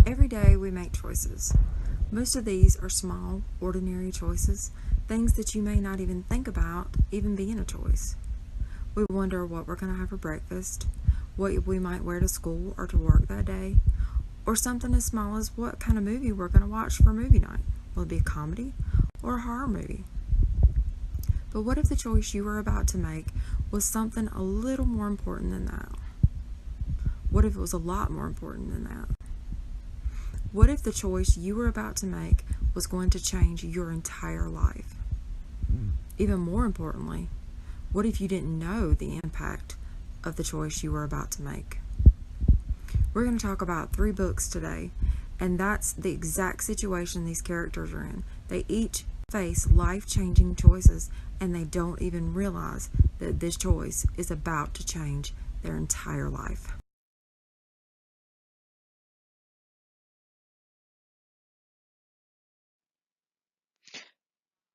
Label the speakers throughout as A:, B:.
A: Every day we make choices. Most of these are small, ordinary choices, things that you may not even think about even being a choice. We wonder what we're going to have for breakfast, what we might wear to school or to work that day, or something as small as what kind of movie we're going to watch for movie night. Will it be a comedy or a horror movie? But what if the choice you were about to make was something a little more important than that? What if it was a lot more important than that? What if the choice you were about to make was going to change your entire life? Even more importantly, what if you didn't know the impact of the choice you were about to make? We're going to talk about 3 books today, and that's the exact situation these characters are in. They each face life-changing choices, and they don't even realize that this choice is about to change their entire life.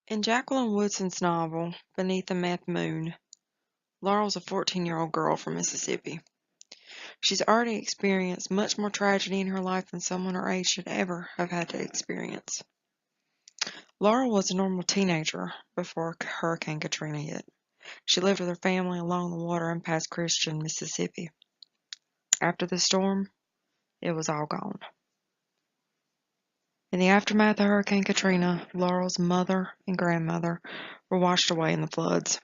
B: In Jacqueline Woodson's novel, Beneath the Meth Moon, Laurel's a 14-year-old girl from Mississippi. She's already experienced much more tragedy in her life than someone her age should ever have had to experience. Laurel was a normal teenager before Hurricane Katrina hit. She lived with her family along the water in Pass Christian, Mississippi. After the storm, it was all gone. In the aftermath of Hurricane Katrina, Laurel's mother and grandmother were washed away in the floods.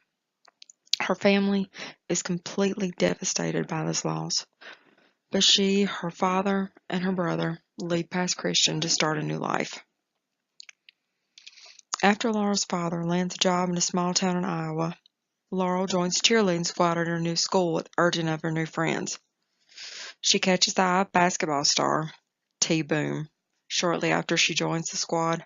B: Her family is completely devastated by this loss, but she, her father, and her brother leave Pass Christian to start a new life. After Laurel's father lands a job in a small town in Iowa, Laurel joins the cheerleading squad at her new school at the urging of her new friends. She catches the eye of basketball star T. Boom shortly after she joins the squad.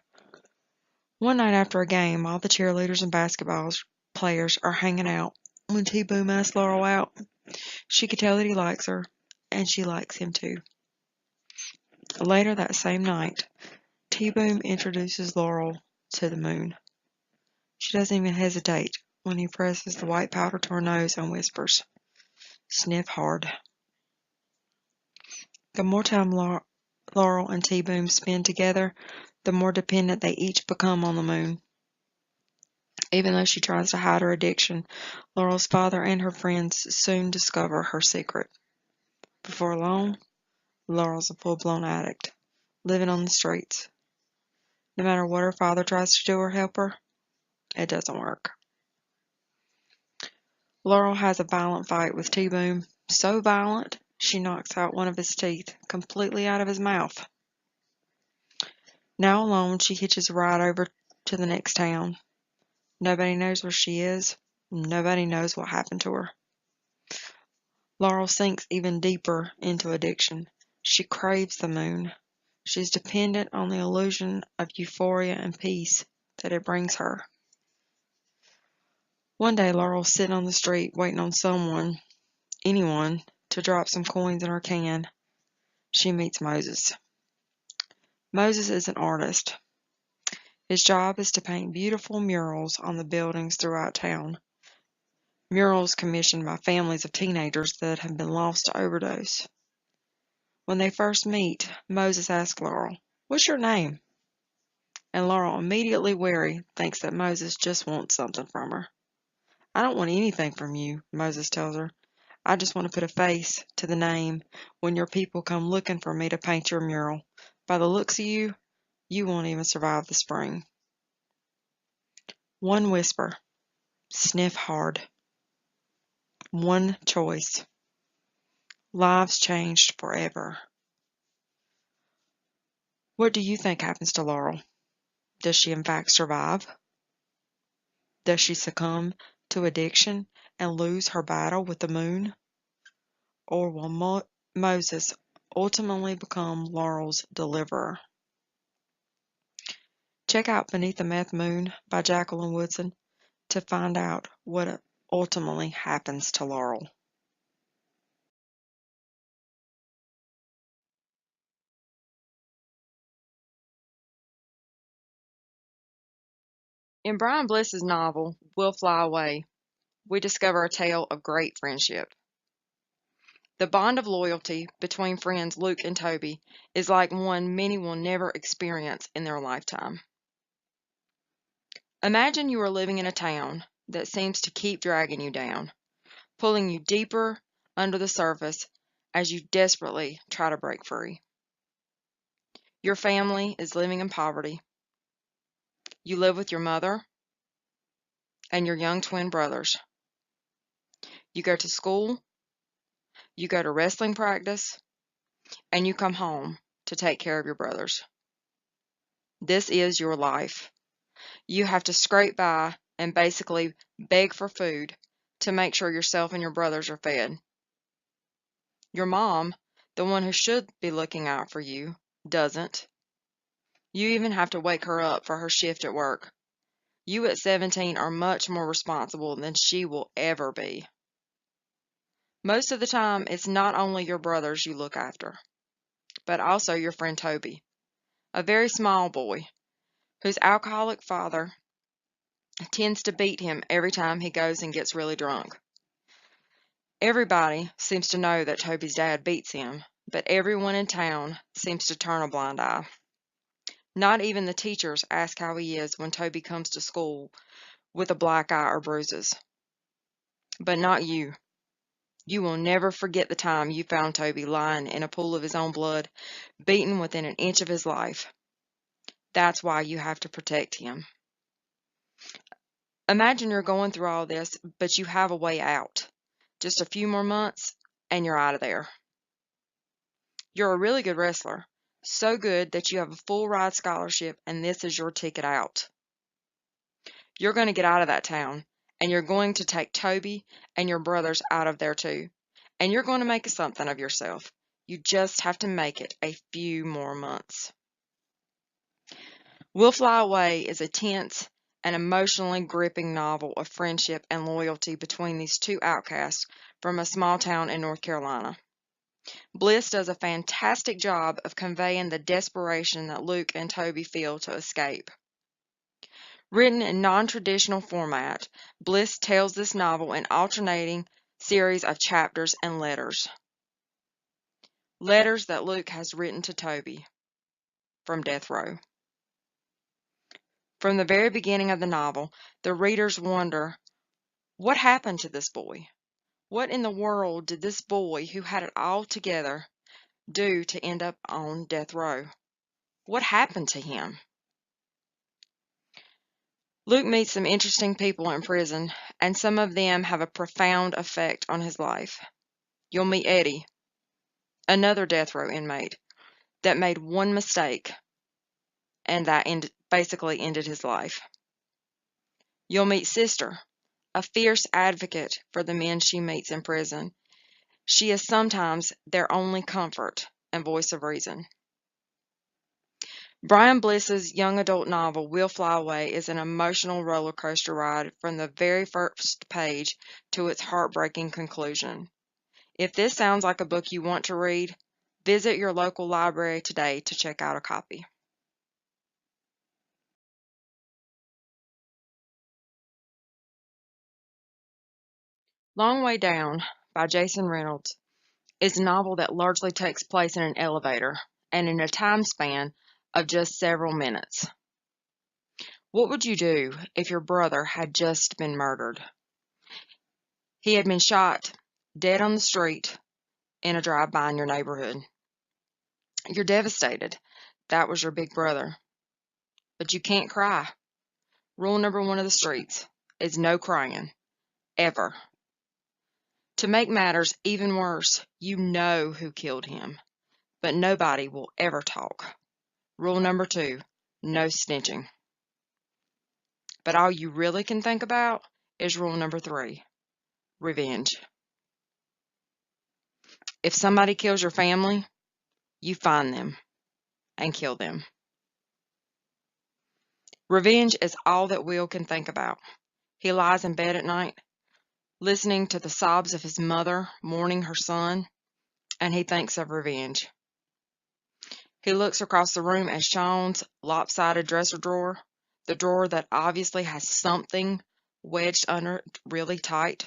B: One night after a game, all the cheerleaders and basketball players are hanging out when T. Boom asks Laurel out. She could tell that he likes her, and she likes him too. Later that same night, T. Boom introduces Laurel to the moon. She doesn't even hesitate when he presses the white powder to her nose and whispers, "Sniff hard." The more time Laurel and T. Boom spend together, the more dependent they each become on the moon. Even though she tries to hide her addiction, Laurel's father and her friends soon discover her secret. Before long, Laurel's a full-blown addict, living on the streets. No matter what her father tries to do or help her, it doesn't work. Laurel has a violent fight with T-Boom, so violent she knocks out one of his teeth completely out of his mouth. Now alone, she hitches a ride over to the next town. Nobody knows where she is. Nobody knows what happened to her. Laurel sinks even deeper into addiction. She craves the moon. She's dependent on the illusion of euphoria and peace that it brings her. One day, Laurel's sitting on the street waiting on someone, anyone, to drop some coins in her can. She meets Moses. Moses is an artist. His job is to paint beautiful murals on the buildings throughout town. Murals commissioned by families of teenagers that have been lost to overdose. When they first meet, Moses asks Laurel, "What's your name?" And Laurel, immediately wary, thinks that Moses just wants something from her. "I don't want anything from you," Moses tells her. "I just want to put a face to the name when your people come looking for me to paint your mural. By the looks of you, you won't even survive the spring." One whisper, "Sniff hard." One choice. Lives changed forever. What do you think happens to Laurel? Does she in fact survive? Does she succumb to addiction and lose her battle with the moon? Or will Moses ultimately become Laurel's deliverer? Check out Beneath the Meth Moon by Jacqueline Woodson to find out what ultimately happens to Laurel. In Brian Bliss's novel, We'll Fly Away, we discover a tale of great friendship. The bond of loyalty between friends Luke and Toby is like one many will never experience in their lifetime. Imagine you are living in a town that seems to keep dragging you down, pulling you deeper under the surface as you desperately try to break free. Your family is living in poverty. You live with your mother and your young twin brothers. You go to school, you go to wrestling practice, and you come home to take care of your brothers. This is your life. You have to scrape by and basically beg for food to make sure yourself and your brothers are fed. Your mom, the one who should be looking out for you, doesn't. You even have to wake her up for her shift at work. You at 17 are much more responsible than she will ever be. Most of the time, it's not only your brothers you look after, but also your friend Toby, a very small boy whose alcoholic father tends to beat him every time he goes and gets really drunk. Everybody seems to know that Toby's dad beats him, but everyone in town seems to turn a blind eye. Not even the teachers ask how he is when Toby comes to school with a black eye or bruises. But not you. You will never forget the time you found Toby lying in a pool of his own blood, beaten within an inch of his life. That's why you have to protect him. Imagine you're going through all this, but you have a way out. Just a few more months, and you're out of there. You're a really good wrestler. So good that you have a full ride scholarship, and this is your ticket out. You're going to get out of that town, and you're going to take Toby and your brothers out of there too. And you're going to make something of yourself. You just have to make it a few more months. We'll Fly Away is a tense and emotionally gripping novel of friendship and loyalty between these two outcasts from a small town in North Carolina. Bliss does a fantastic job of conveying the desperation that Luke and Toby feel to escape. Written in non-traditional format, Bliss tells this novel in alternating series of chapters and letters. Letters that Luke has written to Toby from death row. From the very beginning of the novel, the readers wonder, what happened to this boy? What in the world did this boy who had it all together do to end up on death row? What happened to him? Luke meets some interesting people in prison, and some of them have a profound effect on his life. You'll meet Eddie, another death row inmate, that made one mistake, and that basically ended his life. You'll meet Sister, a fierce advocate for the men she meets in prison. She is sometimes their only comfort and voice of reason. Brian Bliss's young adult novel, We'll Fly Away, is an emotional roller coaster ride from the very first page to its heartbreaking conclusion. If this sounds like a book you want to read, visit your local library today to check out a copy. Long Way Down by Jason Reynolds is a novel that largely takes place in an elevator and in a time span of just several minutes. What would you do if your brother had just been murdered? He had been shot dead on the street in a drive-by in your neighborhood. You're devastated. That was your big brother. But you can't cry. Rule number 1 of the streets is no crying. Ever. To make matters even worse, you know who killed him, but nobody will ever talk. Rule number 2, no snitching. But all you really can think about is rule number 3, revenge. If somebody kills your family, you find them and kill them. Revenge is all that Will can think about. He lies in bed at night, listening to the sobs of his mother mourning her son, and he thinks of revenge. He looks across the room at Sean's lopsided dresser drawer, the drawer that obviously has something wedged under it really tight.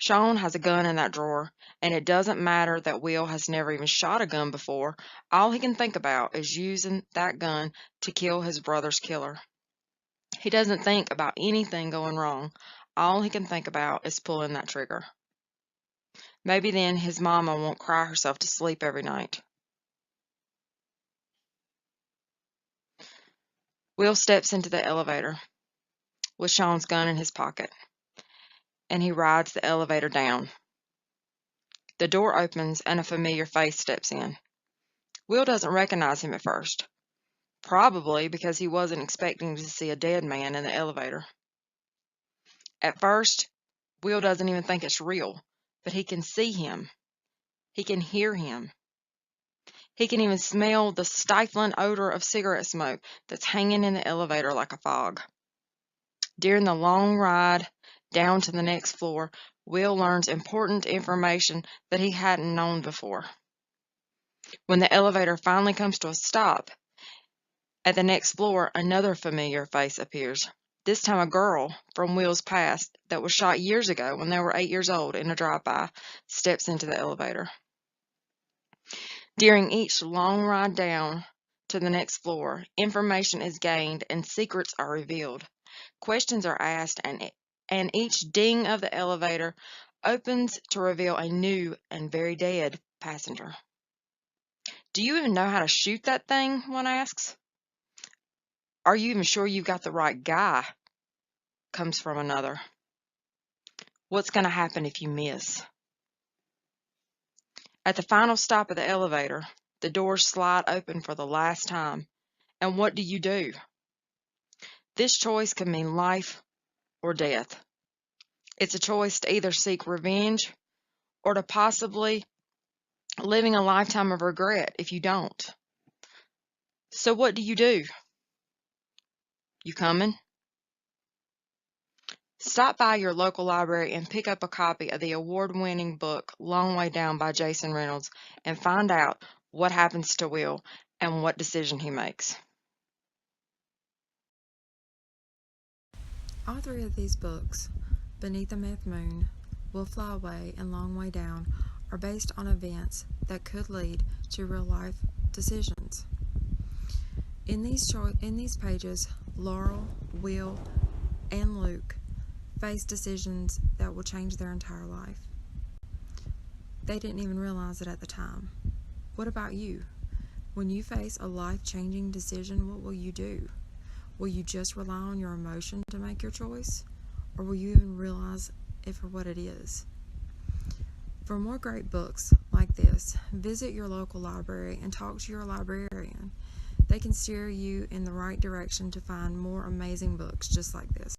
B: Sean has a gun in that drawer, and it doesn't matter that Will has never even shot a gun before. All he can think about is using that gun to kill his brother's killer. He doesn't think about anything going wrong. All he can think about is pulling that trigger. Maybe then his mama won't cry herself to sleep every night. Will steps into the elevator with Sean's gun in his pocket, and he rides the elevator down. The door opens and a familiar face steps in. Will doesn't recognize him at first, probably because he wasn't expecting to see a dead man in the elevator. At first, Will doesn't even think it's real, but he can see him. He can hear him. He can even smell the stifling odor of cigarette smoke that's hanging in the elevator like a fog. During the long ride down to the next floor, Will learns important information that he hadn't known before. When the elevator finally comes to a stop, at the next floor, another familiar face appears. This time a girl from Will's past that was shot years ago when they were 8 years old in a drive-by steps into the elevator. During each long ride down to the next floor, information is gained and secrets are revealed. Questions are asked and each ding of the elevator opens to reveal a new and very dead passenger. Do you even know how to shoot that thing? One asks. Are you even sure you've got the right guy? Comes from another. What's going to happen if you miss? At the final stop of the elevator, the doors slide open for the last time. And what do you do? This choice can mean life or death. It's a choice to either seek revenge or to possibly living a lifetime of regret if you don't. So what do? You coming? Stop by your local library and pick up a copy of the award-winning book Long Way Down by Jason Reynolds and find out what happens to Will and what decision he makes.
A: All three of these books, Beneath the Meth Moon, Will Fly Away, and Long Way Down, are based on events that could lead to real-life decisions. In these pages, Laurel, Will, and Luke face decisions that will change their entire life. They didn't even realize it at the time. What about you? When you face a life-changing decision, what will you do? Will you just rely on your emotion to make your choice? Or will you even realize it for what it is? For more great books like this, visit your local library and talk to your librarian. They can steer you in the right direction to find more amazing books just like this.